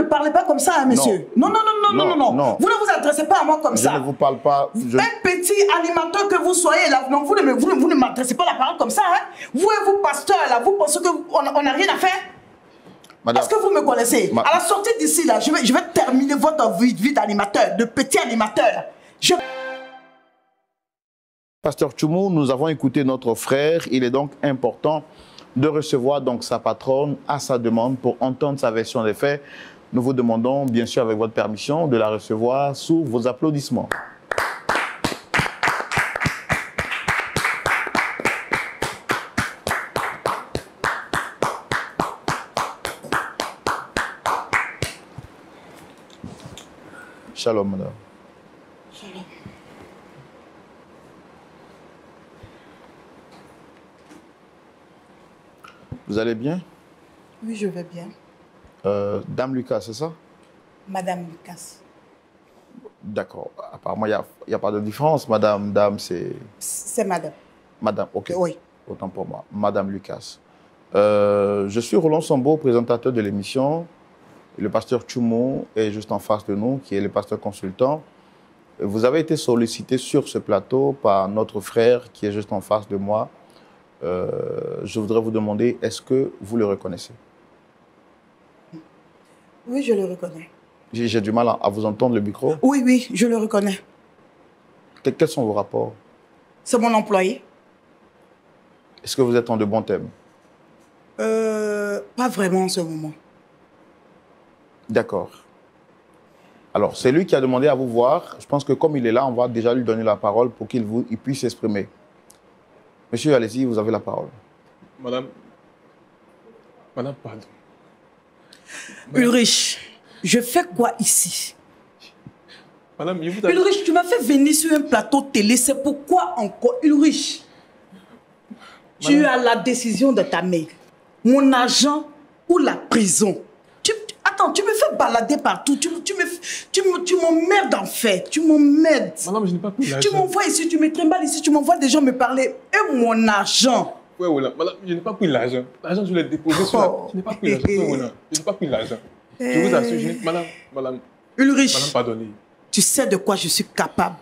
me parlez pas comme ça, hein, monsieur. Non. Non. Vous ne vous adressez pas à moi comme ça. Je ne vous parle pas. Un petit animateur que vous soyez là, non, vous ne m'adressez pas la parole comme ça. Hein. Vous et vous, pasteur, là, vous pensez qu'on n'a rien à faire? Est-ce que vous me connaissez? À la sortie d'ici, là, je vais terminer votre vie d'animateur, de petit animateur. Pasteur Tchoumou, nous avons écouté notre frère. Il est donc important de recevoir donc sa patronne à sa demande pour entendre sa version des faits. Nous vous demandons, bien sûr, avec votre permission, de la recevoir sous vos applaudissements. Shalom, madame. Shalom. Vous allez bien? Oui, je vais bien. Dame Lucas, c'est ça? Madame Lucas. D'accord. Apparemment, il n'y a pas de différence. Madame, dame, c'est... C'est madame. Madame, ok. Oui. Autant pour moi. Madame Lucas. Je suis Roland Sambo, présentateur de l'émission. Le pasteur Tchoumou est juste en face de nous, qui est le pasteur consultant. Vous avez été sollicité sur ce plateau par notre frère, qui est juste en face de moi. Je voudrais vous demander, est-ce que vous le reconnaissez? Oui, je le reconnais. J'ai du mal à vous entendre, le micro. Oui, je le reconnais. Quels sont vos rapports? C'est mon employé. Est-ce que vous êtes en de bons thèmes? Pas vraiment en ce moment. D'accord. Alors, c'est lui qui a demandé à vous voir. Je pense que comme il est là, on va déjà lui donner la parole pour qu'il puisse s'exprimer. Monsieur, allez-y, vous avez la parole. Madame, pardon. Ulrich, je fais quoi ici? Madame, Ulrich, tu m'as fait venir sur un plateau télé, c'est pourquoi encore? Ulrich, tu as la décision de ta mère. Mon argent ou la prison. Attends, tu me fais balader partout, tu m'emmerdes en fait, tu m'emmerdes. Madame, je n'ai pas pris l'argent. Tu m'envoies ici, tu me trimbales ici, tu m'envoies des gens me parler. Et mon argent? Oui, madame, je n'ai pas pris l'argent. L'argent, je l'ai déposé sur la... Je n'ai pas pris l'argent. Je n'ai pas pris l'argent. Je vous assure, madame... Ulrich, madame, pardonnez. Tu sais de quoi je suis capable.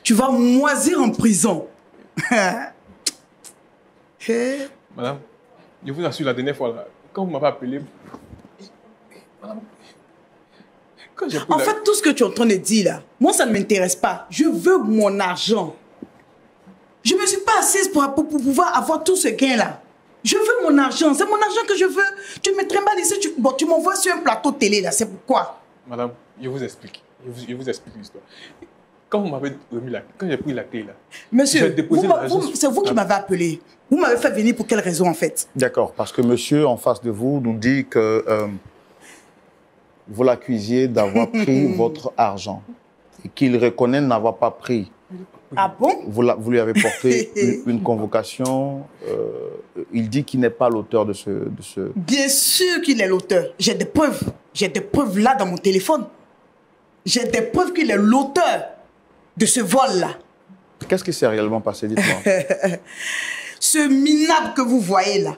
Tu vas moisir en prison. Madame, je vous assure, la dernière fois, là, quand vous m'avez appelé... Madame, en fait, tout ce que tu es en train de dire là, moi, ça ne m'intéresse pas. Je veux mon argent. Je ne me suis pas assise pour pouvoir avoir tout ce gain-là. Je veux mon argent. C'est mon argent que je veux. Tu me trimbales ici, tu m'envoies sur un plateau télé, là. C'est pourquoi? Madame, je vous explique. Je vous explique l'histoire. Quand vous m'avez remis quand j'ai pris la clé, là... Monsieur, c'est vous qui m'avez appelé. Vous m'avez fait venir pour quelle raison, en fait? D'accord, parce que monsieur, en face de vous, nous dit que vous l'accusiez d'avoir pris votre argent et qu'il reconnaît n'avoir pas pris. Ah bon? Vous lui avez porté une convocation. Il dit qu'il n'est pas l'auteur de ce... Bien sûr qu'il est l'auteur. J'ai des preuves. J'ai des preuves là dans mon téléphone. J'ai des preuves qu'il est l'auteur de ce vol-là. Qu'est-ce qui s'est réellement passé? Dites-moi. Ce minable que vous voyez là,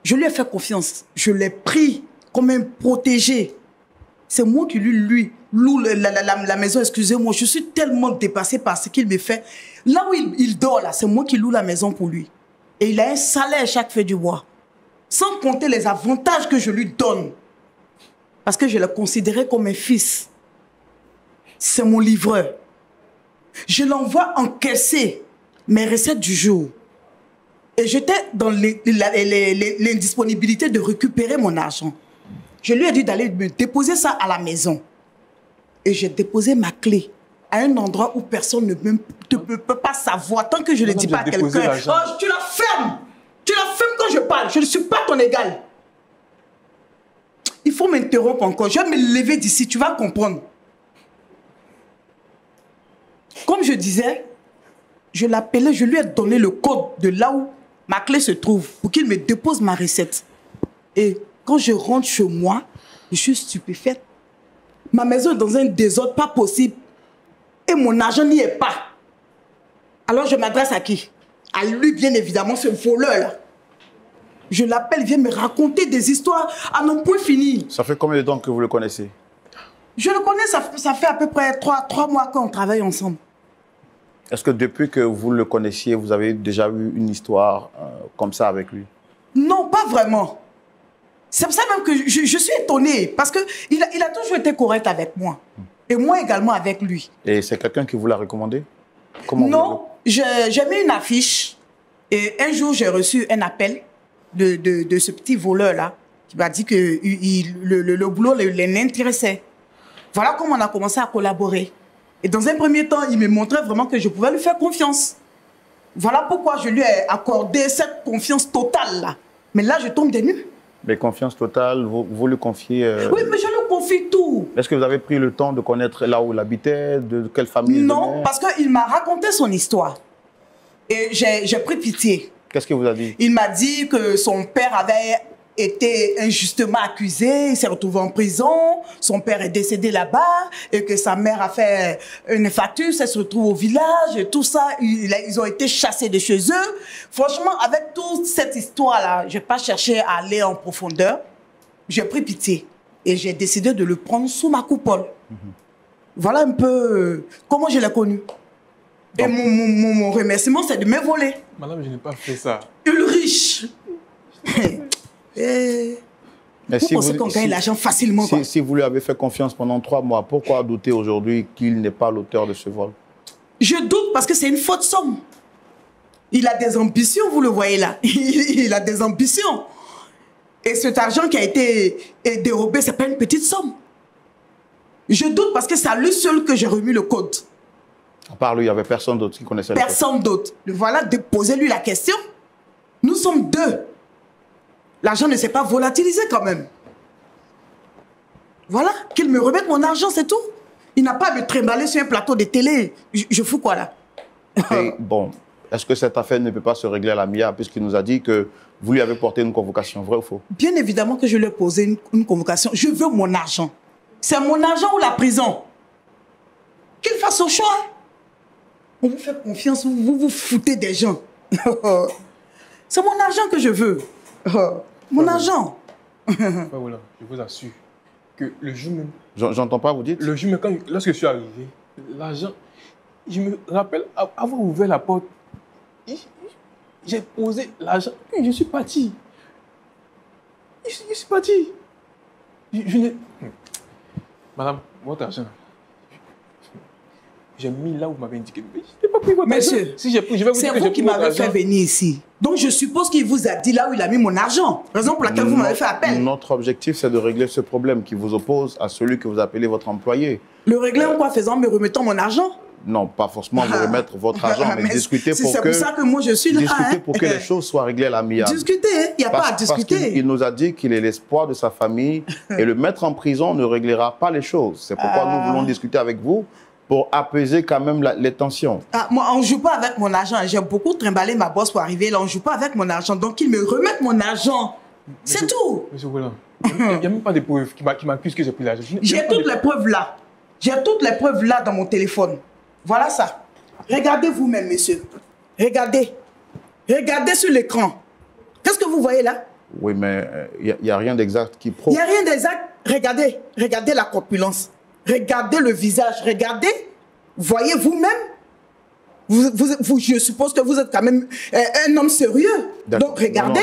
je lui ai fait confiance. Je l'ai pris comme un protégé. C'est moi qui lui loue la maison. Excusez-moi, je suis tellement dépassée par ce qu'il me fait. Là où il dort, là, c'est moi qui loue la maison pour lui. Et il a un salaire chaque feu du mois. Sans compter les avantages que je lui donne. Parce que je l'ai considéré comme un fils. C'est mon livreur. Je l'envoie encaisser mes recettes du jour. Et j'étais dans l'indisponibilité de récupérer mon argent. Je lui ai dit d'aller me déposer ça à la maison. Et j'ai déposé ma clé à un endroit où personne ne peut pas savoir. Tant que je ne le dis pas à quelqu'un, oh, tu la fermes. Tu la fermes quand je parle. Je ne suis pas ton égal. Il faut m'interrompre encore. Je vais me lever d'ici, tu vas comprendre. Comme je disais, je l'appelais, je lui ai donné le code de là où ma clé se trouve pour qu'il me dépose ma recette. Et quand je rentre chez moi, je suis stupéfaite. Ma maison est dans un désordre pas possible. Et mon argent n'y est pas. Alors je m'adresse à qui? À lui, bien évidemment, ce voleur-là. Je l'appelle, il vient me raconter des histoires à non point fini. Ça fait combien de temps que vous le connaissez? Je le connais, ça fait à peu près 3 mois qu'on travaille ensemble. Est-ce que depuis que vous le connaissiez, vous avez déjà eu une histoire comme ça avec lui? Non, pas vraiment. C'est pour ça même que je suis étonnée, parce qu'il a toujours été correct avec moi. Et moi également avec lui. Et c'est quelqu'un qui vous l'a recommandé? Non, j'ai mis une affiche. Et un jour, j'ai reçu un appel de ce petit voleur-là, qui m'a dit que le boulot l'intéressait. Voilà comment on a commencé à collaborer. Et dans un premier temps, il me montrait vraiment que je pouvais lui faire confiance. Voilà pourquoi je lui ai accordé cette confiance totale-là. Mais là, je tombe des nues. Mais confiance totale, vous lui confiez... Oui, mais je lui confie tout. Est-ce que vous avez pris le temps de connaître là où il habitait, de quelle famille il venait? Non, parce qu'il m'a raconté son histoire. Et j'ai pris pitié. Qu'est-ce qu'il vous a dit? Il m'a dit que son père avait été injustement accusé, il s'est retrouvé en prison, son père est décédé là-bas, et que sa mère a fait une infarctus, elle se retrouve au village, et tout ça, ils ont été chassés de chez eux. Franchement, avec toute cette histoire-là, je n'ai pas cherché à aller en profondeur, j'ai pris pitié, et j'ai décidé de le prendre sous ma coupole. Voilà un peu comment je l'ai connu. Et mon remerciement, c'est de me voler. Madame, je n'ai pas fait ça. Ulrich. Mais vous pensez qu'on gagne l'argent facilement? Si vous lui avez fait confiance pendant 3 mois, pourquoi douter aujourd'hui qu'il n'est pas l'auteur de ce vol? Je doute parce que c'est une faute somme. Il a des ambitions, vous le voyez là. Il a des ambitions. Et cet argent qui a été dérobé, ce n'est pas une petite somme. Je doute parce que c'est à lui seul que j'ai remis le code. À part lui, il n'y avait personne d'autre qui connaissait le code. Personne d'autre. Voilà, posez-lui la question. Nous sommes 2. L'argent ne s'est pas volatilisé quand même. Voilà, qu'il me remette mon argent, c'est tout. Il n'a pas à me trimballer sur un plateau de télé. Je fous quoi là? Et bon, est-ce que cette affaire ne peut pas se régler à l'amiable puisqu'il nous a dit que vous lui avez porté une convocation, vrai ou faux? Bien évidemment que je lui ai posé une convocation. Je veux mon argent. C'est mon argent ou la prison? Qu'il fasse son choix. On vous fait confiance, vous vous foutez des gens. C'est mon argent que je veux. Mon argent. Voilà, je vous assure que le jour même... J'entends pas, vous dites? Le jour même, lorsque je suis arrivé, l'argent, je me rappelle avoir ouvert la porte, j'ai posé l'argent, puis je suis parti. Je suis parti. Je n'ai... Madame, votre argent, j'ai mis là où vous m'avez indiqué. Je n'ai pas pris votre argent. Monsieur, c'est vous qui m'avez fait venir ici. Donc je suppose qu'il vous a dit là où il a mis mon argent. Raison pour laquelle vous m'avez fait appel. Notre objectif, c'est de régler ce problème qui vous oppose à celui que vous appelez votre employé. Le régler en quoi? Faisant me remettant mon argent? Non, pas forcément vous remettre votre argent, mais discuter pour que... C'est pour ça que moi je suis là. Discuter pour que les choses soient réglées à l'amiable. Discuter, il n'y a pas à discuter. Parce qu'il nous a dit qu'il est l'espoir de sa famille et le mettre en prison ne réglera pas les choses. C'est pourquoi nous voulons discuter avec vous pour apaiser quand même les tensions. Moi, on ne joue pas avec mon argent. J'ai beaucoup trimballé ma bosse pour arriver là. On ne joue pas avec mon argent. Donc, qu'il me remette mon argent. C'est tout. Monsieur Roland, il n'y a même pas de preuves qui m'accusent que j'ai pris l'argent. J'ai toutes les preuves là. J'ai toutes les preuves là dans mon téléphone. Voilà ça. Regardez vous-même, monsieur. Regardez. Regardez sur l'écran. Qu'est-ce que vous voyez là? Oui, mais il n'y a rien d'exact qui prouve. Il n'y a rien d'exact. Regardez. Regardez la corpulence. Regardez le visage, regardez, voyez vous-même. Je suppose que vous êtes quand même un homme sérieux. Donc regardez.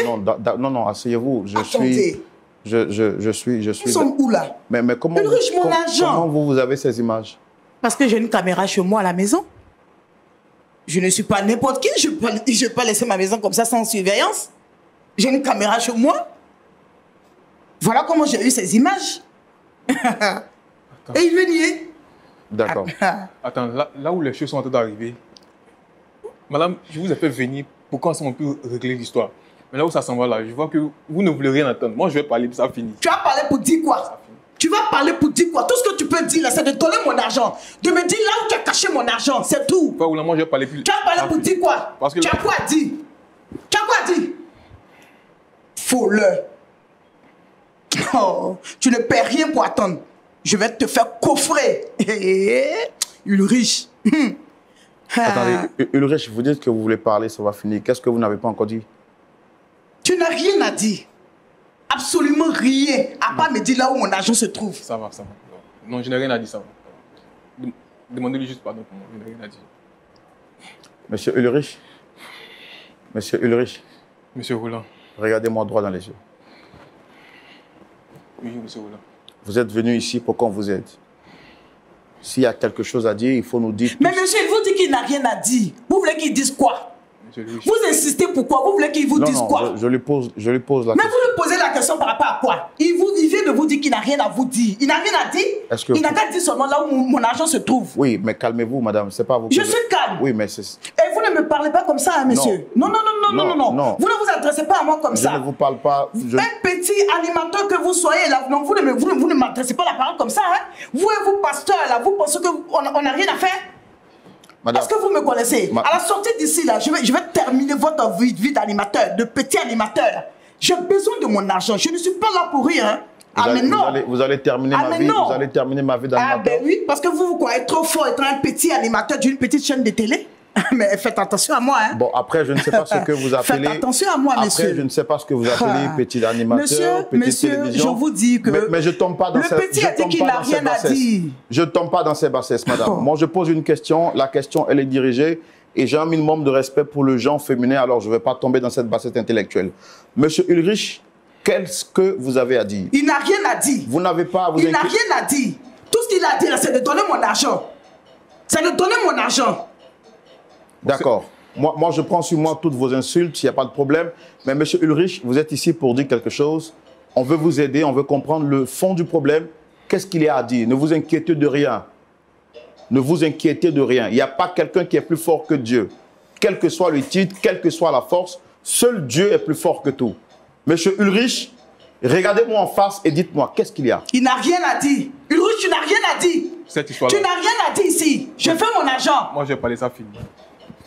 Non, asseyez-vous. Attendez. Je suis. Ils sont où là? Mais comment, comment vous avez ces images? Parce que j'ai une caméra chez moi à la maison. Je ne suis pas n'importe qui. Je ne peux pas laisser ma maison comme ça sans surveillance. J'ai une caméra chez moi. Voilà comment j'ai eu ces images. Et il veut nier. D'accord. Attends, là où les choses sont en train d'arriver, madame, je vous ai fait venir pour qu'on puisse régler l'histoire. Mais là où ça s'en va là, je vois que vous ne voulez rien entendre. Moi, je vais parler, puis ça finit. Tu vas parler pour dire quoi? Tu vas parler pour dire quoi? Tout ce que tu peux dire là, c'est de donner mon argent. De me dire là où tu as caché mon argent, c'est tout. Pas où là, moi, je vais parler plus. Tu vas parler pour dire quoi? Parce que tu as quoi à dire? Tu as quoi à dire? Voleur. Oh, tu ne paies rien pour attendre. Je vais te faire coffrer. Ulrich. Attendez, Ulrich, vous dites que vous voulez parler, ça va finir. Qu'est-ce que vous n'avez pas encore dit? Tu n'as rien à dire. Absolument rien. À part me dire là où mon argent se trouve. Ça va, ça va. Non, je n'ai rien à dire, ça va. Demandez-lui juste pardon pour moi, je n'ai rien à dire. Monsieur Ulrich. Monsieur Ulrich. Monsieur Roland. Regardez-moi droit dans les yeux. Oui, monsieur Roland. Vous êtes venu ici pour qu'on vous aide. S'il y a quelque chose à dire, il faut nous dire. Mais monsieur, il vous dit qu'il n'a rien à dire. Vous voulez qu'il dise quoi? Vous insistez pourquoi? Vous voulez qu'il vous dise quoi? Je lui pose la Mais question. vous lui posez la question par rapport à quoi? Il vient de vous dire qu'il n'a rien à vous dire. Il n'a rien à dire. Il n'a qu'à dire seulement là où mon argent se trouve. Oui, mais calmez-vous, madame. C'est pas vous. Je suis calme. Oui, mais c'est... Et vous ne me parlez pas comme ça, hein, monsieur. Non. Vous ne vous adressez pas à moi comme ça. Je ne vous parle pas. Un petit animateur que vous soyez là, non, vous ne m'adressez pas la parole comme ça. Hein. Vous et vous, pasteur, là, vous pensez qu'on n'a rien à faire? Madame, est-ce que vous me connaissez? À la sortie d'ici, là, je vais terminer votre vie d'animateur, de petit animateur. J'ai besoin de mon argent. Je ne suis pas là pour rien. Hein. Vous allez terminer ma vie. Vous allez terminer ma vie d'animateur. Ah ben oui, parce que vous croyez trop fort être un petit animateur d'une petite chaîne de télé. Mais faites attention à moi. Hein. Bon, après, je ne sais pas ce que vous appelez. Faites attention à moi, monsieur. Après, je ne sais pas ce que vous appelez petit animateur, petite télévision. Je vous dis que... Mais je ne tombe pas dans ces bassesses. Le petit a dit qu'il n'a rien à dire. Je ne tombe pas dans ces bassesses, madame. Oh. Moi, je pose une question. La question, elle est dirigée. Et j'ai un minimum de respect pour le genre féminin. Alors, je ne vais pas tomber dans cette bassesse intellectuelle. Monsieur Ulrich, qu'est-ce que vous avez à dire? Il n'a rien à dire. Vous n'avez pas à vous inquiéter. Il n'a rien à dire. Tout ce qu'il a dit, c'est de donner mon argent. C'est de donner mon argent. D'accord. Moi, je prends sur moi toutes vos insultes, il n'y a pas de problème. Mais monsieur Ulrich, vous êtes ici pour dire quelque chose. On veut vous aider, on veut comprendre le fond du problème. Qu'est-ce qu'il y a à dire? Ne vous inquiétez de rien. Ne vous inquiétez de rien. Il n'y a pas quelqu'un qui est plus fort que Dieu. Quel que soit le titre, quelle que soit la force, seul Dieu est plus fort que tout. Monsieur Ulrich, regardez-moi en face et dites-moi, qu'est-ce qu'il y a? Il n'a rien à dire. Ulrich, tu n'as rien à dire. Cette histoire-là. Tu n'as rien à dire ici. Je fais mon argent. Moi, je vais parler ça fini.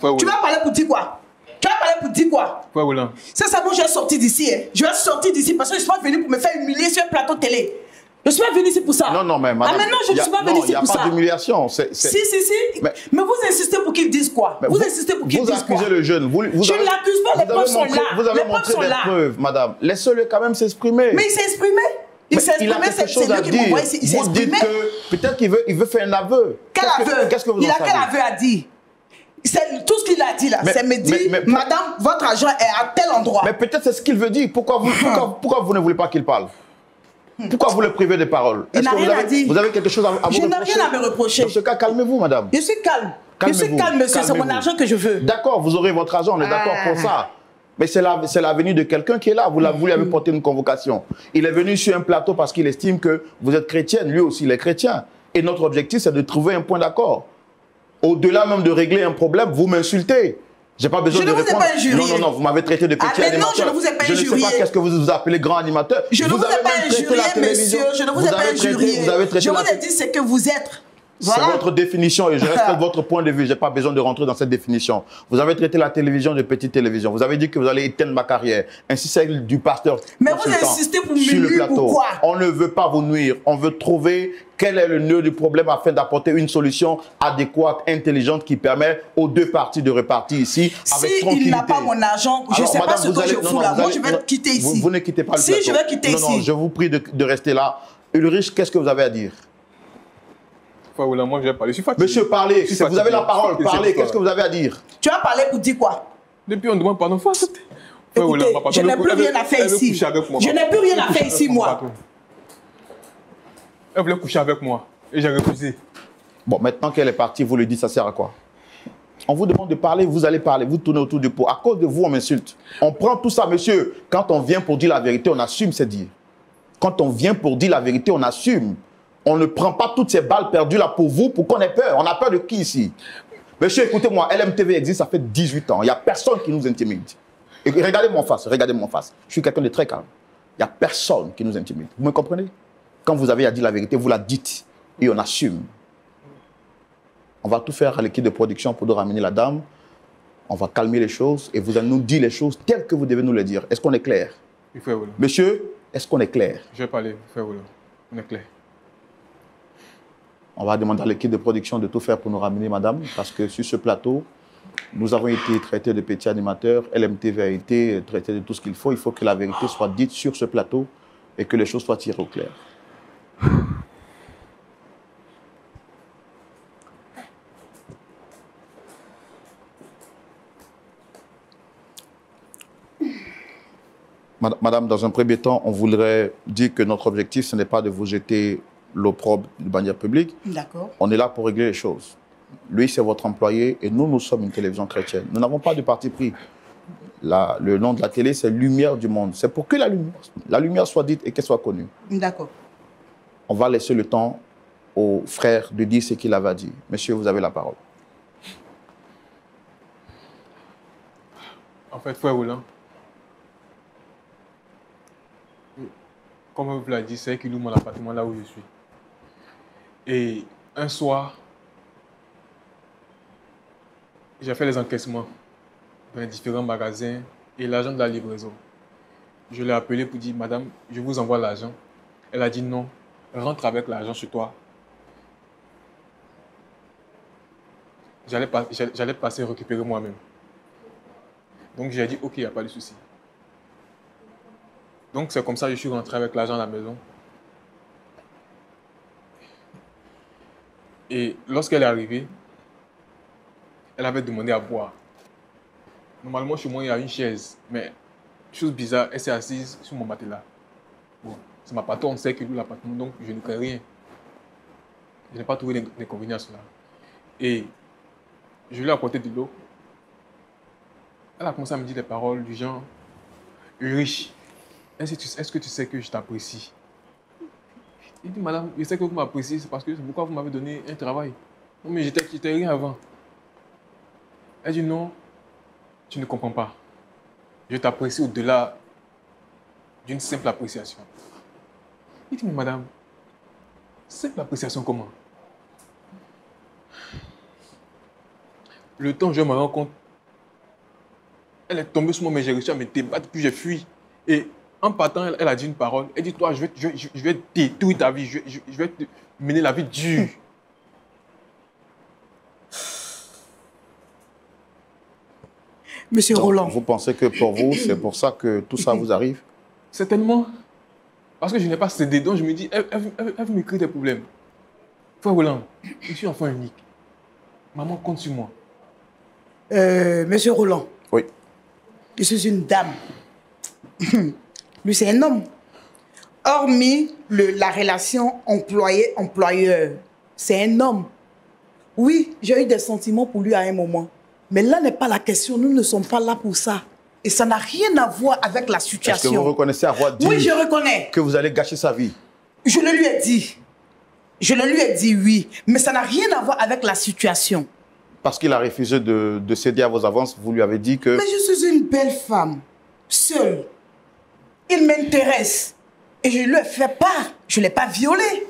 Tu vas parler pour dire quoi? Tu vas parler pour dire quoi? C'est ça, moi, je vais sortir d'ici. Hein. Je vais sortir d'ici parce que je suis pas venu pour me faire humilier sur un plateau de télé. Je suis pas venu ici pour ça. Non, mais madame. Ah, mais non, je ne suis pas venu ici pour ça. Il n'y a pas d'humiliation. Si. Mais vous insistez pour qu'ils disent quoi? Vous insistez pour qu'ils disent quoi? Vous accusez le jeune. Je ne l'accuse pas, les preuves sont là. Vous avez montré des preuves, madame. Laissez-le quand même s'exprimer. Mais il s'est exprimé. Il s'est exprimé, c'est lui qui m'envoie ici. Il s'est exprimé. Vous dites que peut-être qu'il veut faire un aveu. Quel aveu? Qu'est-ce que vous en savez? Il a quel aveu à dire? Tout ce qu'il a dit là, c'est me dire, madame, votre argent est à tel endroit. Mais peut-être c'est ce qu'il veut dire. Pourquoi vous ne voulez pas qu'il parle? Pourquoi vous le privez des paroles? Il n'a rien à dire. Vous avez quelque chose à vous reprocher? Je n'ai rien à me reprocher. Dans ce cas, calmez-vous, madame. Je suis calme. Je suis calme, monsieur. C'est mon argent que je veux. D'accord, vous aurez votre argent, on est d'accord pour ça. Mais c'est la venue de quelqu'un qui est là. Vous lui avez porté une convocation. Il est venu sur un plateau parce qu'il estime que vous êtes chrétienne. Lui aussi, il est chrétien. Et notre objectif, c'est de trouver un point d'accord. Au-delà même de régler un problème, vous m'insultez. J'ai pas besoin de répondre. Je ne vous ai pas injurié. Non, vous m'avez traité de petit animateur. Non, je ne vous ai pas injurié. Je ne sais pas qu'est-ce que vous appelez grand animateur. Je ne vous ai pas injurié, monsieur. Je ne vous ai pas injurié. Je vous ai dit ce que vous êtes. Voilà. C'est votre définition et je respecte votre point de vue. Je n'ai pas besoin de rentrer dans cette définition. Vous avez traité la télévision de petite télévision. Vous avez dit que vous allez éteindre ma carrière. Ainsi, c'est du pasteur. Mais vous insistez pour me nuire pourquoi? On ne veut pas vous nuire. On veut trouver quel est le nœud du problème afin d'apporter une solution adéquate, intelligente qui permet aux deux parties de repartir ici avec tranquillité. S'il n'a pas mon argent, je ne sais pas ce que je fous là. Moi, je vais quitter ici. Vous ne quittez pas le plateau. Si, je vais quitter ici. Non, je vous prie de rester là. Ulrich, qu'est-ce que vous avez à dire? Moi, je vais parler. Je suis fatigué. Monsieur, parlez. Vous avez la parole. Parlez. Qu'est-ce que vous avez à dire? Tu vas parler pour dire quoi? Depuis, on demande pardon. Écoutez, je n'ai plus rien à faire ici. Je n'ai plus rien à faire ici, moi. Elle voulait coucher avec moi. Et j'ai refusé. Bon, maintenant qu'elle est partie, vous lui dites, ça sert à quoi? On vous demande de parler, vous allez parler, vous tournez autour du pot. À cause de vous, on m'insulte. On prend tout ça, monsieur. Quand on vient pour dire la vérité, on assume, c'est dire. Quand on vient pour dire la vérité, on assume. On ne prend pas toutes ces balles perdues là pour vous, pour qu'on ait peur. On a peur de qui ici? Monsieur, écoutez-moi, LMTV existe, ça fait 18 ans. Il n'y a personne qui nous intimide. Et regardez-moi en face, regardez-moi en face. Je suis quelqu'un de très calme. Il n'y a personne qui nous intimide. Vous me comprenez? Quand vous avez à dire la vérité, vous la dites. Et on assume. On va tout faire à l'équipe de production pour nous ramener la dame. On va calmer les choses et vous allez nous dire les choses telles que vous devez nous les dire. Est-ce qu'on est clair? Monsieur, est-ce qu'on est clair? Je vais parler, on est clair. On va demander à l'équipe de production de tout faire pour nous ramener madame, parce que sur ce plateau, Nous avons été traités de petits animateurs. LMTV a été traité de tout ce qu'il faut. Il faut que la vérité soit dite sur ce plateau et que les choses soient tirées au clair. Madame, dans un premier temps, on voudrait dire que notre objectif, ce n'est pas de vous jeter l'opprobre de manière publique. D'accord. On est là pour régler les choses. Lui, c'est votre employé et nous, nous sommes une télévision chrétienne. Nous n'avons pas de parti pris. Le nom de la télé, c'est Lumière du monde. C'est pour que la lumière soit dite et qu'elle soit connue. D'accord. On va laisser le temps au frère de dire ce qu'il avait dit. Monsieur, vous avez la parole. En fait, frère Roland, comme vous l'avez dit, c'est qu'il loue mon appartement là où je suis. Et un soir, j'ai fait les encaissements dans les différents magasins et l'agent de la livraison. Je l'ai appelé pour dire, madame, je vous envoie l'argent. Elle a dit non, rentre avec l'argent chez toi. J'allais passer récupérer moi-même. Donc j'ai dit, ok, il n'y a pas de souci. Donc c'est comme ça que je suis rentré avec l'argent à la maison. Et lorsqu'elle est arrivée, elle avait demandé à boire. Normalement, chez moi, il y a une chaise. Mais, chose bizarre, elle s'est assise sur mon matelas. Bon, c'est ma patronne, on sait qu'il loue l'appartement, donc je ne crains rien. Je n'ai pas trouvé d'inconvénient à cela. Et je lui ai apporté de l'eau. Elle a commencé à me dire des paroles du genre « Riche, est-ce que tu sais que je t'apprécie ?» Il dit « Madame, je sais que vous m'appréciez, c'est parce que c'est pourquoi vous m'avez donné un travail. Non, mais j'étais rien avant. » Elle dit « Non, tu ne comprends pas. Je t'apprécie au-delà d'une simple appréciation. » Il dit « Mais madame, simple appréciation comment ?» Le temps, je me rends compte, elle est tombée sur moi, mais j'ai réussi à me débattre, puis j'ai fui. Et en partant, elle a dit une parole. Elle dit, toi, je vais détruire ta vie, je vais te mener la vie dure. Monsieur Donc, Roland. vous pensez que pour vous, c'est pour ça que tout ça vous arrive? Certainement. Parce que je n'ai pas cédé, donc je me dis, elle me crée des problèmes. Frère Roland, je suis enfant unique. Maman compte sur moi. Monsieur Roland. Oui. Je suis une dame. Lui, c'est un homme. Hormis la relation employé-employeur, c'est un homme. Oui, j'ai eu des sentiments pour lui à un moment. Mais là n'est pas la question. Nous ne sommes pas là pour ça. Et ça n'a rien à voir avec la situation. Est-ce que vous reconnaissez avoir dit oui, je reconnais. Que vous allez gâcher sa vie? Je le lui ai dit. Je le lui ai dit, oui. Mais ça n'a rien à voir avec la situation. Parce qu'il a refusé de céder à vos avances, vous lui avez dit que... Mais je suis une belle femme, seule. Il m'intéresse. Et je lui ai fait part. Je ne l'ai pas violée.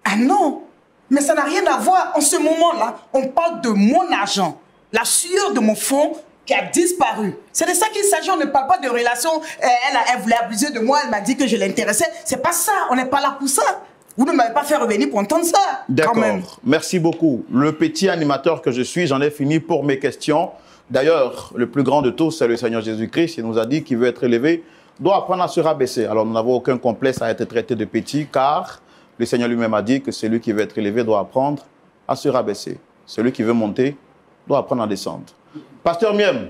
Ah non. Mais ça n'a rien à voir. En ce moment-là, on parle de mon argent. La sueur de mon front qui a disparu. C'est de ça qu'il s'agit. On ne parle pas de relation. Elle voulait abuser de moi. Elle m'a dit que je l'intéressais. C'est pas ça. On n'est pas là pour ça. Vous ne m'avez pas fait revenir pour entendre ça. D'accord. Merci beaucoup. Le petit animateur que je suis, j'en ai fini pour mes questions. D'ailleurs, le plus grand de tous, c'est le Seigneur Jésus-Christ. Il nous a dit qu'il veut être élevé, doit apprendre à se rabaisser. Alors, nous n'avons aucun complexe à être traité de petit, car le Seigneur lui-même a dit que celui qui veut être élevé doit apprendre à se rabaisser. Celui qui veut monter doit apprendre à descendre. Pasteur Miem,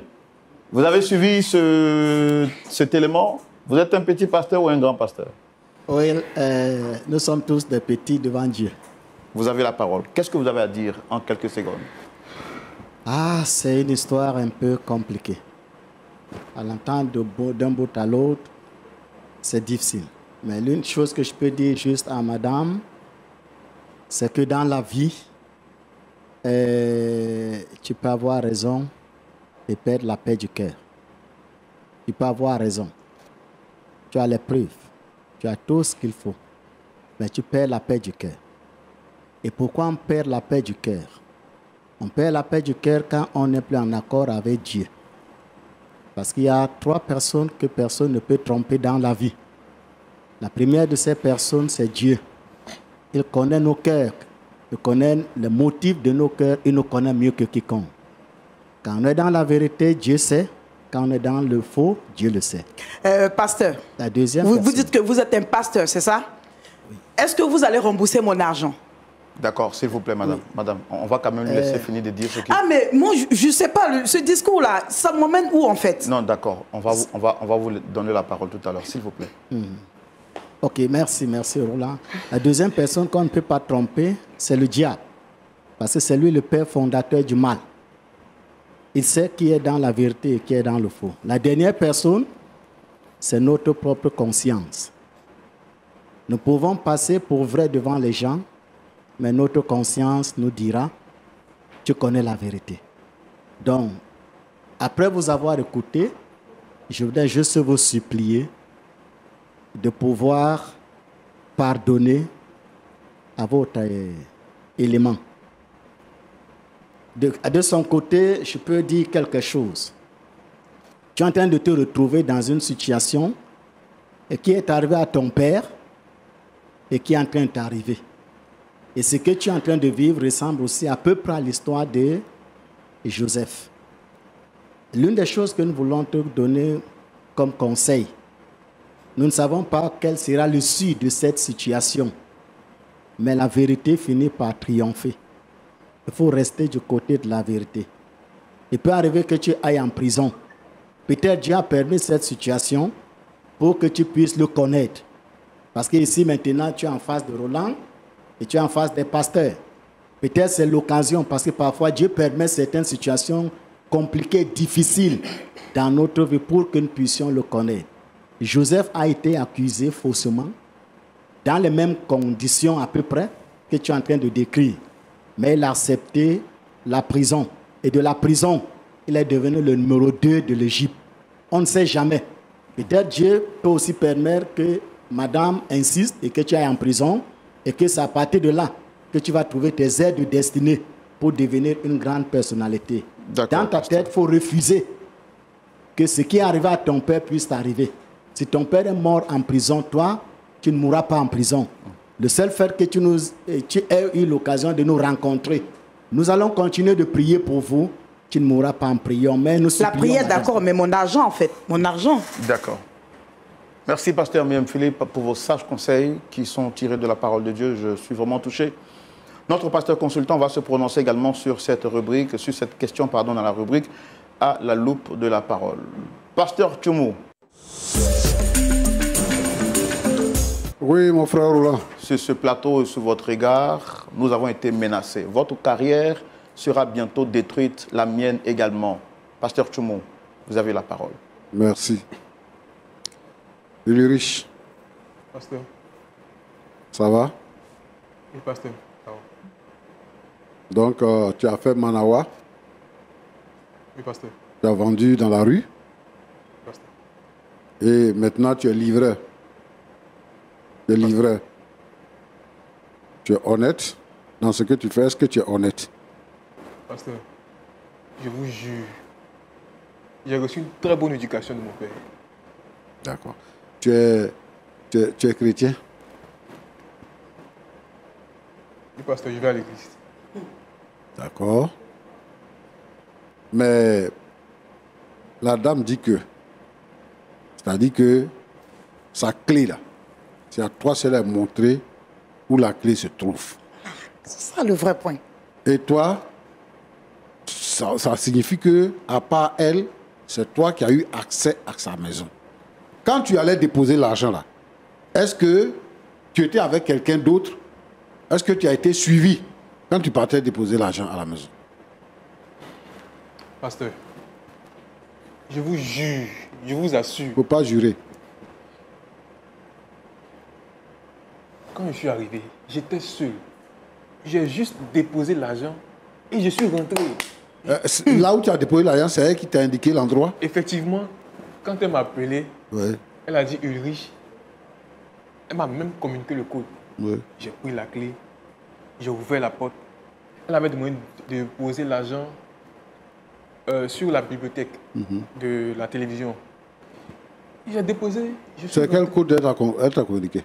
vous avez suivi cet élément? Vous êtes un petit pasteur ou un grand pasteur? Oui, nous sommes tous des petits devant Dieu. Vous avez la parole. Qu'est-ce que vous avez à dire en quelques secondes? Ah, c'est une histoire un peu compliquée. À l'entendre d'un bout à l'autre, c'est difficile. Mais l'une chose que je peux dire juste à madame, c'est que dans la vie, tu peux avoir raison et perdre la paix du cœur. Tu peux avoir raison. Tu as les preuves. Tu as tout ce qu'il faut. Mais tu perds la paix du cœur. Et pourquoi on perd la paix du cœur? On perd la paix du cœur quand on n'est plus en accord avec Dieu. Parce qu'il y a 3 personnes que personne ne peut tromper dans la vie. La première de ces personnes, c'est Dieu. Il connaît nos cœurs. Il connaît le motif de nos cœurs. Il nous connaît mieux que quiconque. Quand on est dans la vérité, Dieu sait. Quand on est dans le faux, Dieu le sait. Pasteur, La deuxième vous personne. dites que vous êtes un pasteur, c'est ça? Oui. Est-ce que vous allez rembourser mon argent? D'accord, s'il vous plaît, madame. Oui. Madame, on va quand même lui laisser finir de dire ce qu'il... Ah, mais moi, je ne sais pas, ce discours-là, ça m'emmène où, en fait? Non, d'accord. On va vous donner la parole tout à l'heure, s'il vous plaît. Ok, merci Roland. La deuxième personne qu'on ne peut pas tromper, c'est le diable. Parce que c'est lui le père fondateur du mal. Il sait qui est dans la vérité et qui est dans le faux. La dernière personne, c'est notre propre conscience. Nous pouvons passer pour vrai devant les gens, mais notre conscience nous dira, tu connais la vérité. Donc, après vous avoir écouté, je voudrais juste vous supplier de pouvoir pardonner à votre élément. De son côté, je peux dire quelque chose. Tu es en train de te retrouver dans une situation qui est arrivée à ton père et qui est en train de t'arriver. Et ce que tu es en train de vivre ressemble aussi à peu près à l'histoire de Joseph. L'une des choses que nous voulons te donner comme conseil, nous ne savons pas quelle sera l'issue de cette situation, mais la vérité finit par triompher. Il faut rester du côté de la vérité. Il peut arriver que tu ailles en prison. Peut-être Dieu a permis cette situation pour que tu puisses le connaître. Parce que ici maintenant, tu es en face de Roland et tu es en face des pasteurs. Peut-être c'est l'occasion, parce que parfois Dieu permet certaines situations compliquées, difficiles dans notre vie pour que nous puissions le connaître. Joseph a été accusé faussement, dans les mêmes conditions à peu près que tu es en train de décrire. Mais il a accepté la prison. Et de la prison, il est devenu le numéro 2 de l'Égypte. On ne sait jamais. Peut-être Dieu peut aussi permettre que madame insiste et que tu ailles en prison et que c'est à partir de là que tu vas trouver tes aides de destinée pour devenir une grande personnalité. Dans ta tête, il faut refuser que ce qui est arrivé à ton père puisse t'arriver. Si ton père est mort en prison, toi, tu ne mourras pas en prison. Le seul fait que tu aies eu l'occasion de nous rencontrer, nous allons continuer de prier pour vous. Tu ne mourras pas en priant, mais nous la prière, d'accord, mais mon argent, en fait, mon argent. D'accord. Merci, pasteur Myriam Philippe, pour vos sages conseils qui sont tirés de la parole de Dieu. Je suis vraiment touché. Notre pasteur consultant va se prononcer également sur cette rubrique, sur cette question, pardon, dans la rubrique à la loupe de la parole. Pasteur Tchoumou. Oui, mon frère Roland. Sur ce plateau et sur votre égard, nous avons été menacés. Votre carrière sera bientôt détruite, la mienne également. Pasteur Tchoumou, vous avez la parole. Merci. Ulrich. Pasteur. Ça va? Oui, pasteur. Ça va. Donc, tu as fait Manawa? Oui, pasteur. Tu as vendu dans la rue? Pasteur. Et maintenant, tu es livreur. Tu es livreur. Tu es honnête dans ce que tu fais. Est-ce que tu es honnête? Pasteur, je vous jure, j'ai reçu une très bonne éducation de mon père. D'accord. Tu es chrétien? Oui, pasteur, je vais à l'église. D'accord. Mais la dame dit que, c'est-à-dire que sa clé là, c'est à toi seul à montrer où la clé se trouve. C'est ça le vrai point. Et toi, ça signifie que, à part elle, c'est toi qui as eu accès à sa maison. Quand tu allais déposer l'argent là, est-ce que tu étais avec quelqu'un d'autre? Est-ce que tu as été suivi quand tu partais déposer l'argent à la maison? Pasteur, je vous jure, je vous assure. Il ne faut pas jurer. Quand je suis arrivé, j'étais seul. J'ai juste déposé l'argent et je suis rentré. Là où tu as déposé l'argent, c'est elle qui t'a indiqué l'endroit? Effectivement, quand elle m'a appelé, ouais. Elle a dit Ulrich. Elle m'a même communiqué le code. Ouais. J'ai pris la clé, j'ai ouvert la porte. Elle avait demandé de poser l'argent sur la bibliothèque de la télévision. J'ai déposé. C'est quel code elle t'a communiqué?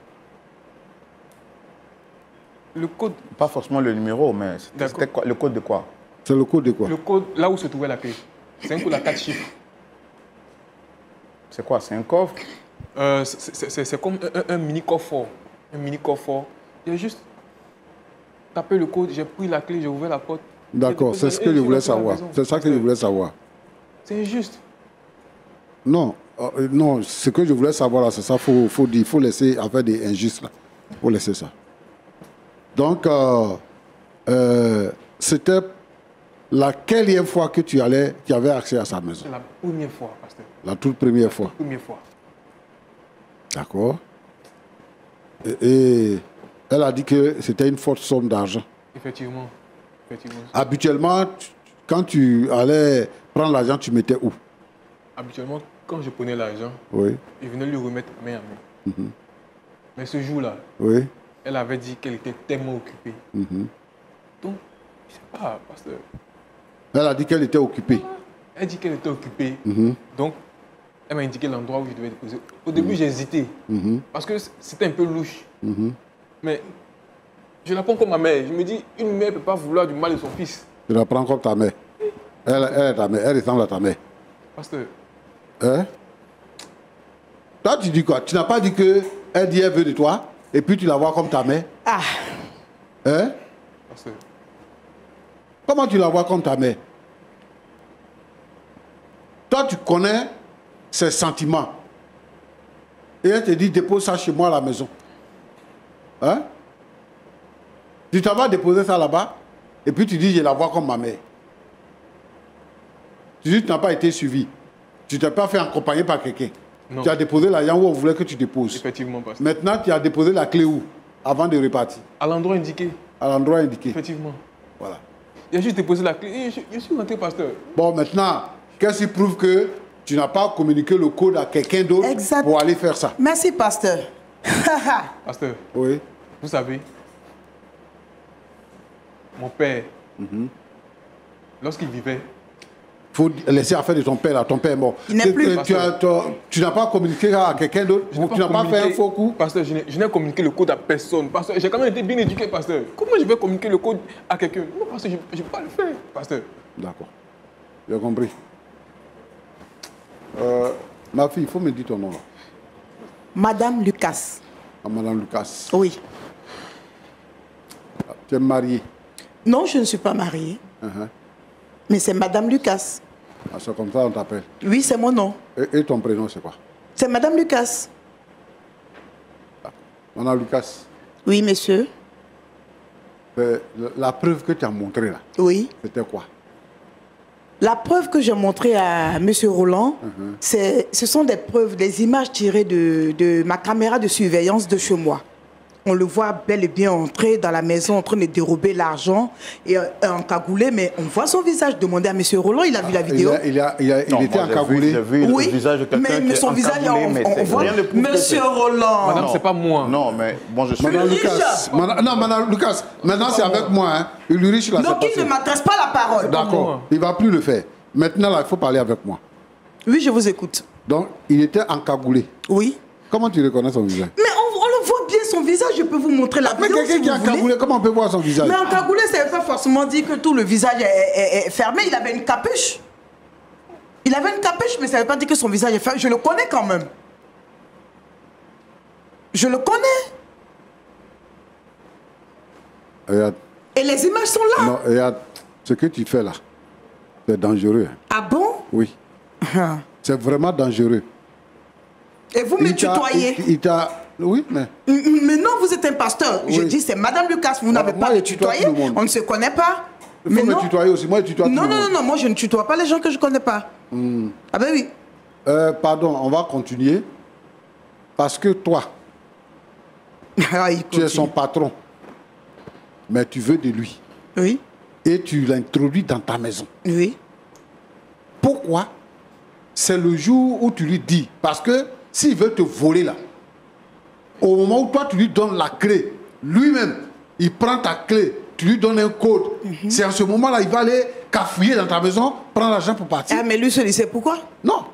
Le code. Pas forcément le numéro, mais c'était quoi, le code de quoi? C'est le code de quoi? Le code, là où se trouvait la clé. C'est un code à 4 chiffres. C'est quoi? C'est un coffre? C'est comme un mini coffre fort. Un mini coffre fort. J'ai juste tapé le code, j'ai pris la clé, j'ai ouvert la porte. D'accord, c'est ce que je voulais savoir. C'est ça que je voulais savoir. C'est injuste. Non, non, ce que je voulais savoir là, c'est ça, faut dire, faut laisser affaire des injustes là. Faut laisser ça. Donc, c'était laquelle fois que tu avais accès à sa maison? C'est la première fois, pasteur. La toute première fois. La première fois. D'accord. Et elle a dit que c'était une forte somme d'argent. Effectivement. Effectivement. Habituellement, quand tu allais prendre l'argent, tu mettais où? Habituellement, quand je prenais l'argent, Oui. je venais lui remettre main à main. Mais ce jour-là, Oui. elle avait dit qu'elle était tellement occupée. Donc, je ne sais pas, pasteur. Elle a dit qu'elle était occupée. Elle dit qu'elle était occupée. Donc, elle m'a indiqué l'endroit où je devais déposer. Au début, j'ai hésité. Parce que c'était un peu louche. Mais je la prends comme ma mère. Je me dis, une mère ne peut pas vouloir du mal de son fils. Tu la prends comme ta mère. Elle est ta mère. Elle ressemble à ta mère. Pasteur. Hein? Toi, tu dis quoi? Tu n'as pas dit qu'elle dit qu'elle veut de toi et puis tu la vois comme ta mère? Ah, Hein? Pasteur. Comment tu la vois comme ta mère? Toi, tu connais ses sentiments. Et elle te dit, dépose ça chez moi à la maison. Hein? Tu t'en vas déposer ça là-bas et puis tu dis, je la vois comme ma mère. Tu dis, tu n'as pas été suivi. Tu ne t'es pas fait accompagner par quelqu'un. Tu as déposé l'argent où on voulait que tu déposes. Effectivement, pasteur. Maintenant, tu as déposé la clé où? Avant de repartir. À l'endroit indiqué. À l'endroit indiqué. Effectivement. Voilà. Il a juste déposé la clé et je suis rentré, pasteur. Bon, maintenant, qu'est-ce qui prouve que tu n'as pas communiqué le code à quelqu'un d'autre Exact. pour aller faire ça? merci, pasteur. Pasteur, Oui. vous savez, mon père, lorsqu'il vivait, Il faut laisser affaire de ton père, là. Ton père est mort. Il n'est plus. Tu n'as pas communiqué à quelqu'un d'autre? je n'ai Tu n'as pas fait un communiqué- faux coup? Pasteur, je n'ai communiqué le code à personne. Pasteur, j'ai quand même été bien éduqué, pasteur. Comment je vais communiquer le code à quelqu'un? Non, pasteur, je ne peux pas le faire, pasteur. D'accord. J'ai compris. Ma fille, il faut me dire ton nom, là. Madame Lucas. À Madame Lucas. Oui. Tu es mariée. Non, je ne suis pas mariée. Mais c'est Madame Lucas. Ah, c'est comme ça on t'appelle. Oui, c'est mon nom. Et ton prénom, c'est quoi? C'est Madame Lucas. Madame Lucas, Oui, monsieur. la preuve que tu as montrée, là, Oui. c'était quoi? La preuve que j'ai montrée à monsieur Roland, ce sont des preuves, des images tirées de ma caméra de surveillance de chez moi. On le voit bel et bien entrer dans la maison en train de dérober l'argent et encagoulé, mais on voit son visage. Demandez à monsieur Roland, il a vu la vidéo. Il Non, était moi, encagoulé. J'ai vu Oui, le visage de quelqu'un qui mais est son visage, encagoulé, mais on voit. rien ne prouve que Monsieur c'est- Roland. Madame, Non. c'est pas moi. Non, mais bon, je suis... Madame Ulrich. Lucas, non, Madame Lucas, maintenant c'est avec moi. Hein. Ulrich, là, Donc c'est il ne passé. m'adresse pas la parole. D'accord, moi. il ne va plus le faire. Maintenant, là, il faut parler avec moi. Oui, je vous écoute. Donc, il était encagoulé. Oui. Comment tu reconnais son visage? Mais on le voit bien son visage, je peux vous montrer la Mais vidéo quelqu'un si qui est vous voulez. encagoulé, comment on peut voir son visage? Mais encagoulé, ça ne veut pas forcément dire que tout le visage est fermé. Il avait une capuche. Il avait une capuche, mais ça ne veut pas dire que son visage est fermé. Je le connais quand même. Je le connais. Regarde, Et les images sont là. non, regarde, ce que tu fais là, c'est dangereux. Hein. Ah bon? Oui, c'est vraiment dangereux. Et vous me Il t'a- tutoyez. il t'a... Oui, mais... Mais non, vous êtes un pasteur. Je Oui. dis, c'est Madame Lucas. Vous n'avez Moi, pas je de tutoie tutoyer. tout le monde. On ne se connaît pas. Il faut Mais me non. tutoyer aussi. Moi, je tutoie tout Non, le non, monde. non, non, moi je ne tutoie pas les gens que je ne connais pas. Ah ben oui. Pardon, on va continuer. Parce que toi, Ah, il tu es continue. son patron. Mais tu veux de lui. Oui, Et tu l'introduis dans ta maison. oui. Pourquoi? C'est le jour où tu lui dis. Parce que s'il veut te voler là, au moment où toi tu lui donnes la clé, lui-même, il prend ta clé, tu lui donnes un code. C'est en ce moment-là, il va aller cafouiller dans ta maison, prendre l'argent pour partir. Ah, mais lui, il sait pourquoi? Non.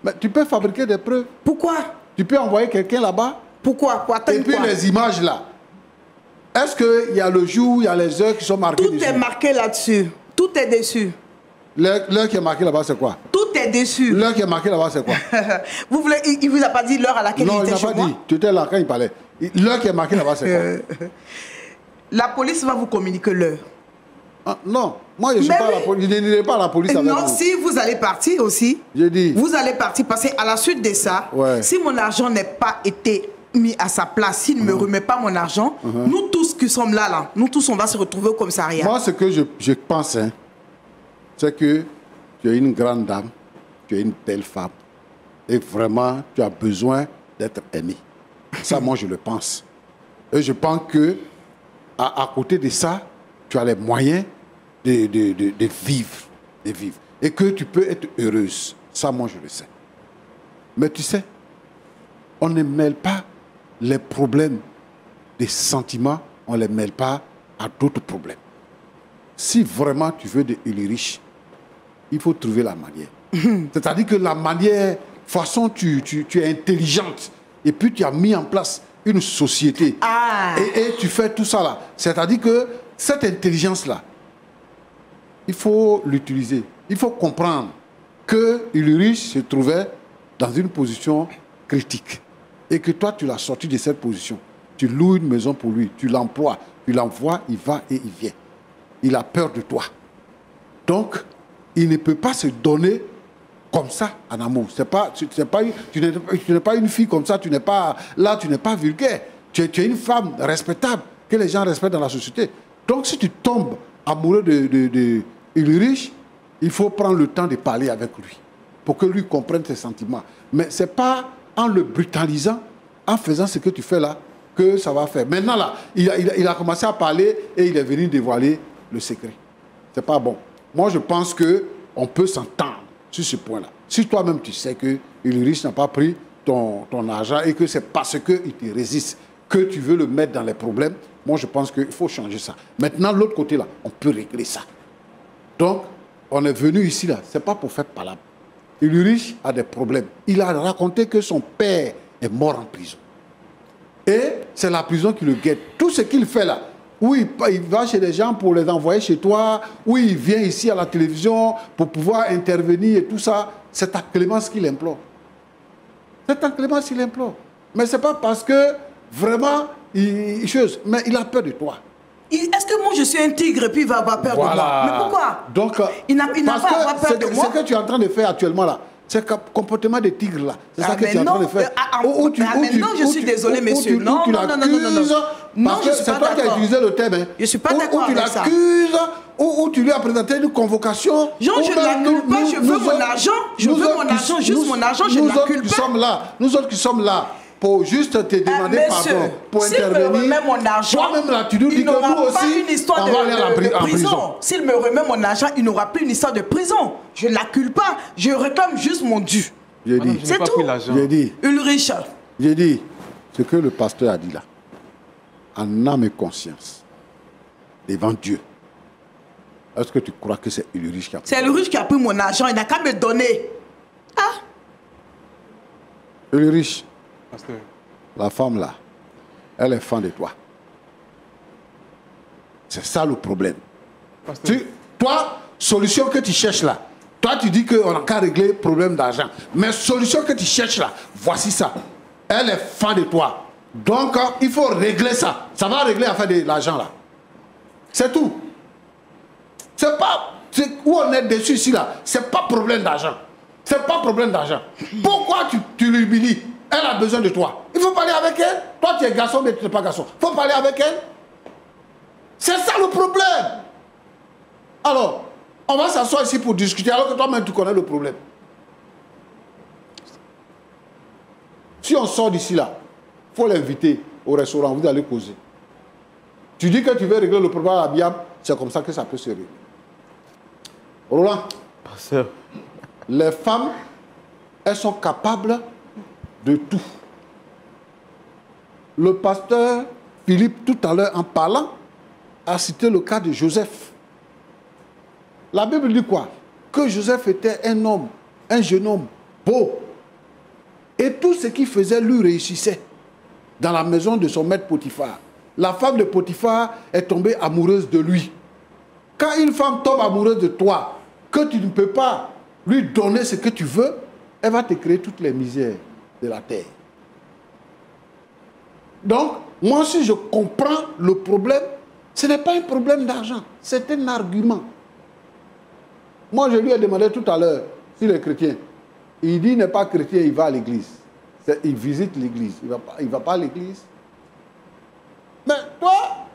Mais tu peux fabriquer des preuves. Pourquoi? Tu peux envoyer quelqu'un là-bas. Pourquoi? Pour Et atteindre puis quoi? les images là. Est-ce qu'il y a le jour, il y a les heures qui sont marquées Tout dessus? est marqué là-dessus. Tout est dessus. L'heure qui est marquée là-bas, c'est quoi? Tout est dessus. L'heure qui est marquée là-bas, c'est quoi? Vous voulez, il vous a pas dit l'heure à laquelle Non, il il était n'a chez pas moi? dit. Tu étais là quand il parlait. L'heure qui est marquée là-bas, c'est quoi? La police va vous communiquer l'heure. Ah, non, moi je ne suis pas à la police. Je n'irai pas à la police avec Non, vous. si vous allez partir aussi, J'ai dit. vous allez partir parce qu'à la suite de ça, Ouais. si mon argent n'est pas été mis à sa place, s'il ne me remet pas mon argent, nous tous qui sommes là, nous tous, on va se retrouver au commissariat. Moi, ce que je pense, hein, c'est que tu es une grande dame, tu es une belle femme, et vraiment, tu as besoin d'être aimée. Ça, moi, je le pense. Et je pense que à côté de ça, tu as les moyens de vivre, de vivre. Et que tu peux être heureuse. Ça, moi, je le sais. Mais tu sais, on ne mêle pas les problèmes des sentiments, on ne les mêle pas à d'autres problèmes. Si vraiment tu veux des riches, il faut trouver la manière. C'est-à-dire que la manière, de toute façon, tu es intelligente. Et puis tu as mis en place une société. Et tu fais tout ça là. C'est-à-dire que cette intelligence-là, il faut l'utiliser. Il faut comprendre que Ulrich se trouvait dans une position critique. Et que toi, tu l'as sorti de cette position. Tu loues une maison pour lui, tu l'emploies, tu l'envoies, il va et il vient. Il a peur de toi. Donc, il ne peut pas se donner comme ça en amour. Tu n'es pas une fille comme ça, tu n'es pas vulgaire. Tu es une femme respectable, que les gens respectent dans la société. Donc, si tu tombes amoureux de Ulrich, il faut prendre le temps de parler avec lui pour que lui comprenne ses sentiments. Mais ce n'est pas en le brutalisant, en faisant ce que tu fais là, que ça va faire. Maintenant, là, il a commencé à parler et il est venu dévoiler le secret. Ce n'est pas bon. Moi, je pense qu'on peut s'entendre sur ce point-là. Si toi-même, tu sais que Ulrich n'a pas pris ton argent et que c'est parce qu'il te résiste que tu veux le mettre dans les problèmes, moi, je pense qu'il faut changer ça. Maintenant, l'autre côté, là, on peut régler ça. Donc, on est venu ici, là, ce n'est pas pour faire palabre. Ulrich a des problèmes. Il a raconté que son père est mort en prison. Et c'est la prison qui le guette. Tout ce qu'il fait là, où il va chez les gens pour les envoyer chez toi, où il vient ici à la télévision pour pouvoir intervenir et tout ça, c'est ta clémence qu'il implore. C'est ta clémence qu'il implore. Mais ce n'est pas parce que vraiment, mais il a peur de toi. Est-ce que moi je suis un tigre et puis il va avoir peur de moi? Mais pourquoi? Donc, il n'a pas à avoir peur de moi. Ce que tu es en train de faire actuellement là, c'est le comportement des tigres là. C'est ça que tu es en train de faire. Non, je suis désolé, monsieur. Non, je suis c'est toi qui as utilisé le thème. Je ne suis pas d'accord avec ça. Où tu l'accuses, où tu lui as présenté une convocation. Jean, je ne l'accuse pas, je veux mon argent. Je veux mon argent, juste mon argent, je ne l'accuse pas. Nous autres qui sommes là, pour juste te demander pardon, pour intervenir. S'il me remet mon argent, toi-même là, tu nous dis que nous aussi, on va aller en prison. S'il me remet mon argent, il n'aura plus une histoire de prison. Je ne l'accule pas, je réclame juste mon dû. J'ai dit. C'est tout. J'ai dit. Ulrich. J'ai dit ce que le pasteur a dit là, en âme et conscience, devant Dieu. Est-ce que tu crois que c'est Ulrich qui a pris? C'est Ulrich qui a pris mon argent, il n'a qu'à me donner. Ah. Ulrich. Pasteur. La femme là, elle est fan de toi. C'est ça le problème. Toi, solution que tu cherches là, toi tu dis qu'on n'a qu'à régler le problème d'argent. Mais solution que tu cherches là, voici ça. Elle est fan de toi. Donc il faut régler ça. Ça va régler l'affaire de l'argent là. C'est tout. C'est pas où on est dessus ici là. C'est pas problème d'argent. C'est pas problème d'argent. Pourquoi tu l'humilies? Elle a besoin de toi. Il faut parler avec elle. Toi, tu es garçon, mais tu n'es pas garçon. Il faut parler avec elle. C'est ça le problème. Alors, on va s'asseoir ici pour discuter, alors que toi-même, tu connais le problème. Si on sort d'ici là, il faut l'inviter au restaurant, vous allez causer. Tu dis que tu veux régler le problème à la Biam, c'est comme ça que ça peut se régler. Roland, Pasteur. Les femmes, elles sont capables de tout. Le pasteur Philippe, tout à l'heure, en parlant, a cité le cas de Joseph. La Bible dit quoi? Que Joseph était un homme, un jeune homme beau. Et tout ce qu'il faisait lui réussissait dans la maison de son maître Potiphar. la femme de Potiphar est tombée amoureuse de lui. Quand une femme tombe amoureuse de toi, que tu ne peux pas lui donner ce que tu veux, elle va te créer toutes les misères de la terre. Donc, moi, si je comprends le problème, ce n'est pas un problème d'argent, c'est un argument. Moi, je lui ai demandé tout à l'heure s'il est chrétien. Il dit qu'il n'est pas chrétien, il va à l'église. Il visite l'église, il va pas à l'église. Mais toi,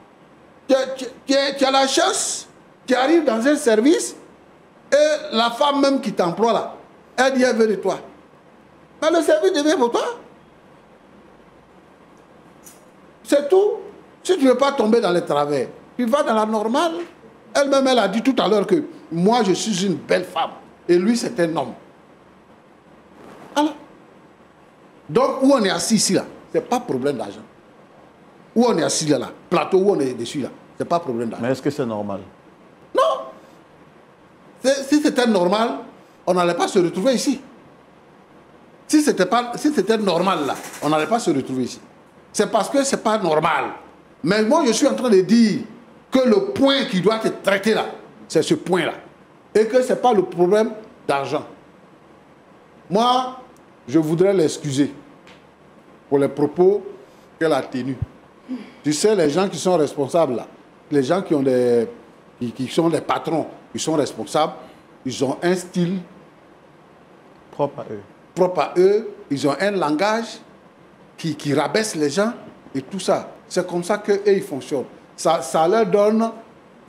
tu as la chance, tu arrives dans un service et la femme même qui t'emploie là, elle dit elle veut de toi. Mais le service devient pour toi. C'est tout. Si tu ne veux pas tomber dans les travers, tu vas dans la normale. Elle-même, elle a dit tout à l'heure que moi, je suis une belle femme et lui, c'est un homme. Alors, donc, où on est assis ici, là, ce n'est pas problème d'argent. Où on est assis là, plateau où on est dessus, là, ce n'est pas problème d'argent. Mais est-ce que c'est normal? Non. Si c'était normal, on n'allait pas se retrouver ici. Si c'était normal, là, on n'allait pas se retrouver ici. C'est parce que ce n'est pas normal. Mais moi, je suis en train de dire que le point qui doit être traité là, c'est ce point-là. Et que ce n'est pas le problème d'argent. Moi, je voudrais l'excuser pour les propos qu'elle a tenus. Tu sais, les gens qui sont responsables là, les gens qui sont des patrons, qui sont responsables, ils ont un style Propre à eux. Propre à eux, ils ont un langage qui rabaisse les gens et tout ça. C'est comme ça qu'eux, ils fonctionnent. Ça leur donne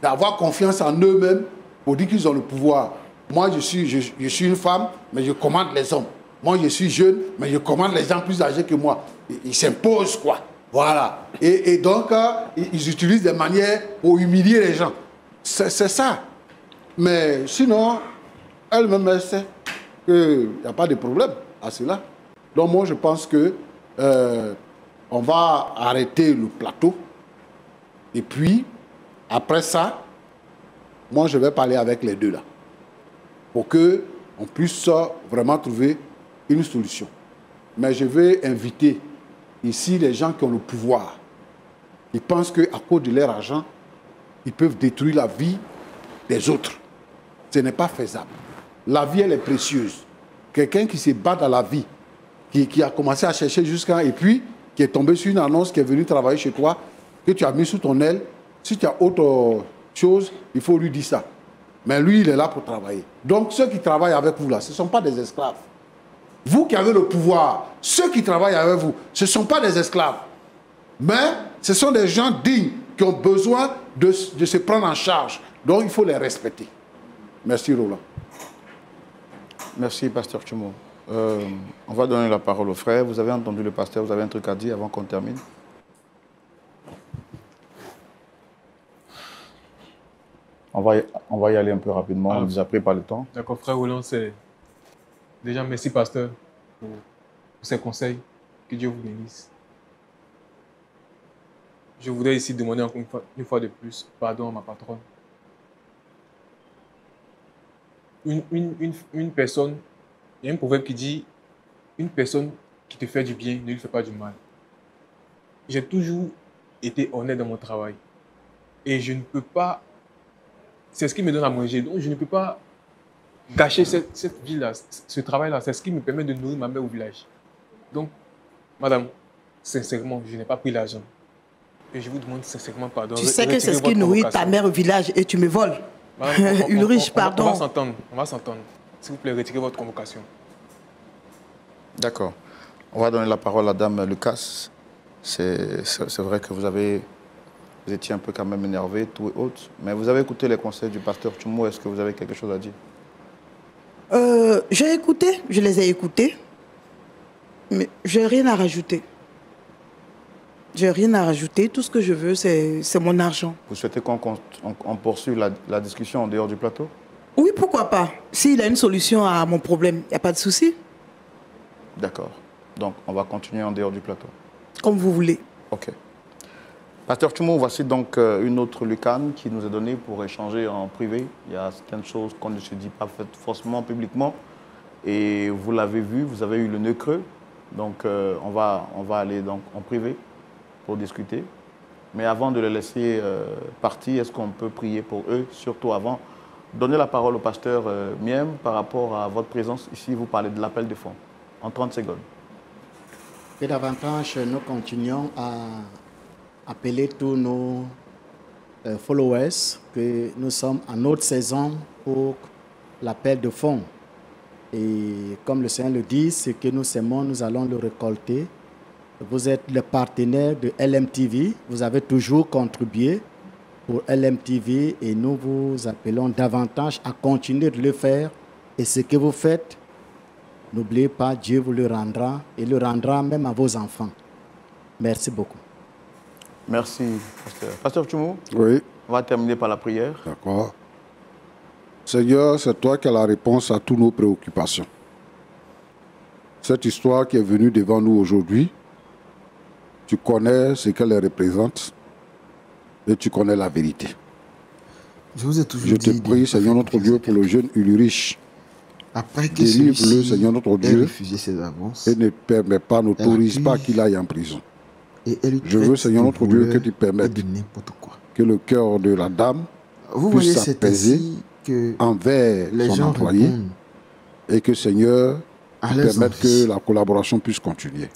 d'avoir confiance en eux-mêmes pour dire qu'ils ont le pouvoir. Moi, je suis une femme, mais je commande les hommes. Moi, je suis jeune, mais je commande les gens plus âgés que moi. Ils s'imposent, quoi. Voilà. Et donc, ils utilisent des manières pour humilier les gens. C'est ça. Mais sinon, elle-même, elle sait qu'il n'y a pas de problème à cela. Donc, moi, je pense que on va arrêter le plateau. Et puis, après ça, moi, je vais parler avec les deux, là. Pour qu'on puisse vraiment trouver une solution. Mais je vais inviter ici les gens qui ont le pouvoir. Ils pensent qu'à cause de leur argent, ils peuvent détruire la vie des autres. Ce n'est pas faisable. La vie, elle est précieuse. Quelqu'un qui se bat dans la vie, qui a commencé à chercher jusqu'à... Et puis, qui est tombé sur une annonce, qui est venu travailler chez toi, que tu as mis sous ton aile. Si tu as autre chose, il faut lui dire ça. Mais lui, il est là pour travailler. Donc, ceux qui travaillent avec vous, là, ce ne sont pas des esclaves. Vous qui avez le pouvoir, ceux qui travaillent avec vous, ce ne sont pas des esclaves. Mais ce sont des gens dignes qui ont besoin de se prendre en charge. Donc, il faut les respecter. Merci, Roland. Merci, pasteur Tchoumo. On va donner la parole aux frères. Vous avez entendu le pasteur, vous avez un truc à dire avant qu'on termine? On va y aller un peu rapidement, on nous a pris par le temps. D'accord, frère Roland, c'est... Déjà, merci, pasteur, pour ces conseils. Que Dieu vous bénisse. Je voudrais ici demander encore une fois de plus pardon à ma patronne. Une personne, il y a un proverbe qui dit, une personne qui te fait du bien ne lui fait pas du mal. J'ai toujours été honnête dans mon travail. Et je ne peux pas... C'est ce qui me donne à manger. Donc, je ne peux pas gâcher cette vie-là, ce travail-là. C'est ce qui me permet de nourrir ma mère au village. Donc, madame, sincèrement, je n'ai pas pris l'argent. Et je vous demande sincèrement pardon. Tu sais que c'est ce qui nourrit ta mère au village et tu me voles. Ulrich, pardon. On va s'entendre. S'il vous plaît, retirez votre convocation. D'accord. On va donner la parole à Dame Lucas. C'est vrai que vous étiez un peu quand même énervé, tout et autres. Mais vous avez écouté les conseils du pasteur Tchoumo. Est-ce que vous avez quelque chose à dire? J'ai écouté, je les ai écoutés. Mais je n'ai rien à rajouter. Je n'ai rien à rajouter. Tout ce que je veux, c'est mon argent. Vous souhaitez qu'on poursuive la discussion en dehors du plateau? Oui, pourquoi pas. S'il a une solution à mon problème, il n'y a pas de souci. D'accord. Donc, on va continuer en dehors du plateau. Comme vous voulez. OK. Pasteur Tchoumo, voici donc une autre lucane qui nous est donnée pour échanger en privé. Il y a certaines choses qu'on ne se dit pas forcément publiquement. Et vous l'avez vu, vous avez eu le nœud creux. Donc, on va aller donc en privé pour discuter. Mais avant de les laisser partir, est-ce qu'on peut prier pour eux, surtout avant? Donnez la parole au pasteur Miem par rapport à votre présence ici. Vous parlez de l'appel de fonds. En 30 secondes. Et davantage, nous continuons à appeler tous nos followers que nous sommes en autre saison pour l'appel de fonds. Et comme le Seigneur le dit, ce que nous semons, nous allons le récolter. Vous êtes le partenaire de LMTV. Vous avez toujours contribué pour LMTV et nous vous appelons davantage à continuer de le faire. Et ce que vous faites, n'oubliez pas, Dieu vous le rendra et le rendra même à vos enfants. Merci beaucoup. Merci, pasteur. Pasteur Tchoumou, Oui, on va terminer par la prière. d'accord. Seigneur, c'est toi qui as la réponse à toutes nos préoccupations. Cette histoire qui est venue devant nous aujourd'hui, tu connais ce qu'elle représente et tu connais la vérité. Je vous ai toujours Je te dit prie, Seigneur notre Dieu, pour le jeune Ulrich. Après que Délivre-le, celui-ci Seigneur notre ait Dieu, refusé ses avances, et ne permet pas, n'autorise Elle pas accuse. qu'il aille en prison. et elle lui Je veux, traite Seigneur de notre Dieu, que voleur tu et permettes de n'importe quoi. que le cœur de la dame Vous puisse voyez, c'est s'apaiser ainsi que envers les son gens employé répondent et que, Seigneur, à tu leurs permettes envies. que la collaboration puisse continuer.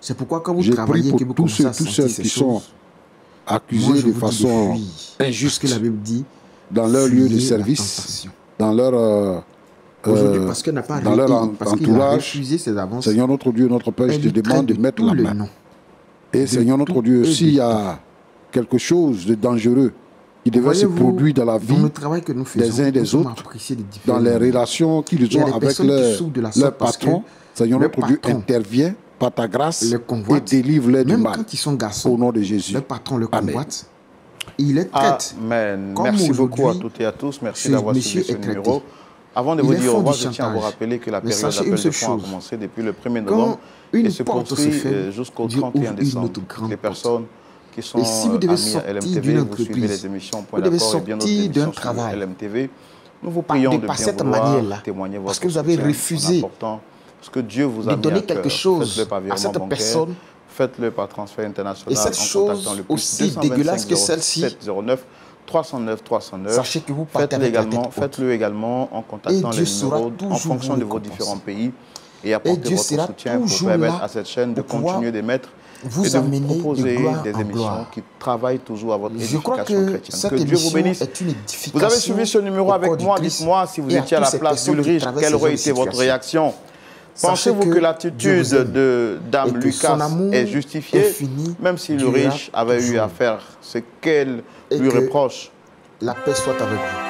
C'est pourquoi quand vous J'ai travaillez, pris pour que vous tous commencez ceux, à tous sentir ceux ces qui sont choses, moi, accusés je de vous dis de façon fuir. injuste Parce que la Bible dit, dans leur lieu de fuyez la service, tentation. dans leur, Aujourd'hui, parce qu'elle n'a pas dans leur parce qu'il a entourage, refusé ses avances, Seigneur notre Dieu, notre Père, je elle te lui demande traite de mettre la tous les main. noms. Et de Seigneur notre tout Dieu, et s'il y de a quelque chose de dangereux qui devait se Voyez-vous, produire dans la dans vie le travail que nous faisons, des uns et nous des sommes autres, appréciés de différents dans les moments. relations qu'ils Il y a ont des avec personnes qui leur, souffrent de la leur sorte parce patron, que Seigneur le notre Dieu patron intervient par ta grâce le convoite, et délivre-les du même mal. quand ils sont Au garçons, nom de Jésus. le patron le Amen. convoite, il les traite. Amen. Comme Merci beaucoup à aujourd'hui, toutes et à tous. Merci ce d'avoir monsieur suivi ce est traité. numéro. Avant de Ils vous les dire au font revoir, du je tiens à vous chantage. rappeler que la Mais période sachez d'appel une de seule fonds a chose. commencé depuis le 1er Quand novembre et une se porte se poursuit ferme, jusqu'au Dieu 31 ouvre une décembre. autre grande Les porte. personnes qui sont Et si vous devez amies à sortir LMTV, d'une vous suivez entreprise, les émissions Point vous devez d'accord et bien d'autres sortir émissions d'un sur travail, LMTV. Nous vous prions de par bien cette vouloir manière-là, témoigner parce votre que vous avez soutien refusé en apportant ce que Dieu vous a de mis donner à cœur. quelque chose Faites-le par à virement cette bancaire. personne. Faites-le par transfert international Et cette en contactant chose le plus aussi 225 dégueulasse que celle-ci, 0709 309 309. sachez que vous partez Faites-le avec la également, tête haute. faites-le également en contactant Et Dieu les sera numéros en toujours fonction vous de vos récompenser. différents pays et apportez Dieu votre sera soutien pour toujours permettre là à cette chaîne de pour pouvoir continuer d'émettre vous et de amener vous de proposer gloire des en émissions gloire. qui travaillent toujours à votre Je crois édification que chrétienne. cette Que Dieu vous émission bénisse. est une édification. Vous avez suivi ce numéro au avec corps du moi. Christ Dites-moi si vous et à étiez à toutes la ces place personnes qui d'Ulrich, traversent quelle ce aurait genre de été votre situation. réaction? Sachez Pensez-vous que Dieu l'attitude vous aime de et Dame que son Lucas amour est justifiée, est fini, même si durera Ulrich avait eu toujours. à faire ce qu'elle Et lui que reproche? la paix soit avec vous.